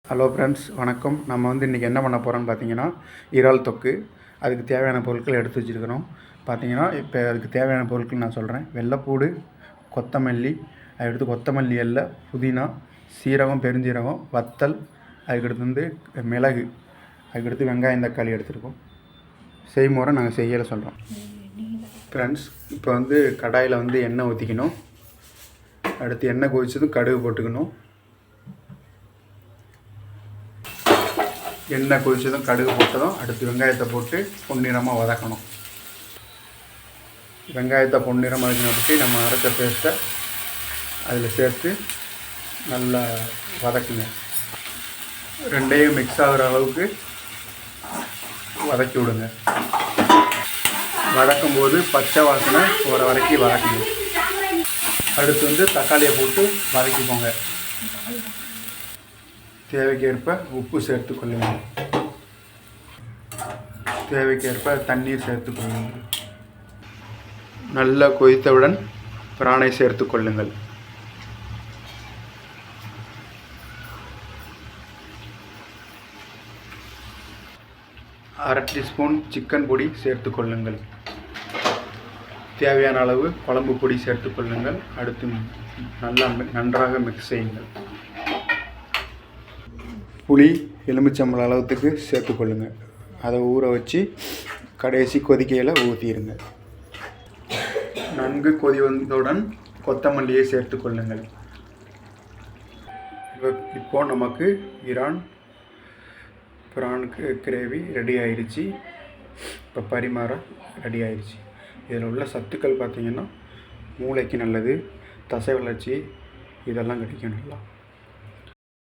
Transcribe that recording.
Hello friends, வணக்கம். நம்ம இன்றைக்கி என்ன பண்ண போகிறோன்னு பார்த்தீங்கன்னா, இறால் தொக்கு. அதுக்கு தேவையான பொருட்கள் எடுத்து வச்சுருக்கிறோம். பார்த்தீங்கன்னா, இப்போ அதுக்கு தேவையான பொருட்கள் நான் சொல்கிறேன். வெள்ளைப்பூடு, கொத்தமல்லி, அதுக்கடுத்து கொத்தமல்லி எலை, புதினா, சீரகம், பெருஞ்சீரகம், வத்தல், அதுக்கடுத்து மிளகு, அதுக்கடுத்து வெங்காயம், தக்காளி எடுத்துருக்கோம். செய்முறை நாங்கள் செய்யலை சொல்கிறோம். ஃப்ரெண்ட்ஸ், இப்போ கடாயில் எண்ணெய் ஊற்றிக்கணும். அடுத்து எண்ணெய் கொதிச்சதும் கடுகு போட்டுக்கணும். எண்ணெய் கொதிச்சதும் கடுகு போட்டதும் அடுத்து வெங்காயத்தை போட்டு பொன்னிறமாக வதக்கணும். வெங்காயத்தை பொன்னிறமாக வதக்கினப்பட்டு நம்ம அரைச்ச பேஸ்ட்டை அதில் சேர்த்து நல்லா வதக்குங்க. ரெண்டையும் மிக்ஸ் ஆகிற அளவுக்கு வதக்கி விடுங்க. வதக்கும்போது பச்சை வாசனை போகிற வரைக்கும் வதக்குங்க. அடுத்து தக்காளியை போட்டு வதக்கிக்கோங்க. தேவைக்கேற்ப உப்பு சேர்த்துக்கொள்ளுங்கள். தேவைக்கேற்ப தண்ணீர் சேர்த்துக்கொள்ளுங்கள். நல்லா கொதித்தவுடன் பிரானை சேர்த்துக்கொள்ளுங்கள். அரை டீஸ்பூன் சிக்கன் பொடி சேர்த்துக்கொள்ளுங்கள். தேவையான அளவு குழம்பு பொடி சேர்த்துக்கொள்ளுங்கள். அடுத்து நன்றாக மிக்ஸ் செய்யுங்கள். புளி எலுமிச்சம்பழம் அளவுக்கு சேர்த்துக்கொள்ளுங்கள். அதை ஊற வச்சு கடைசி கொதிக்கையில் ஊற்றிடுங்க. நன்கு கொதி வந்தவுடன் கொத்தமல்லியை சேர்த்துக்கொள்ளுங்கள். இப்போ நமக்கு பிரான் கிரேவி ரெடி ஆயிடுச்சு. இப்போ பரிமாற ரெடி ஆயிடுச்சு. இதில் உள்ள சத்துக்கள் பார்த்திங்கன்னா மூளைக்கு நல்லது, தசை வளர்ச்சி இதெல்லாம் கிடைக்கும் நல்லா.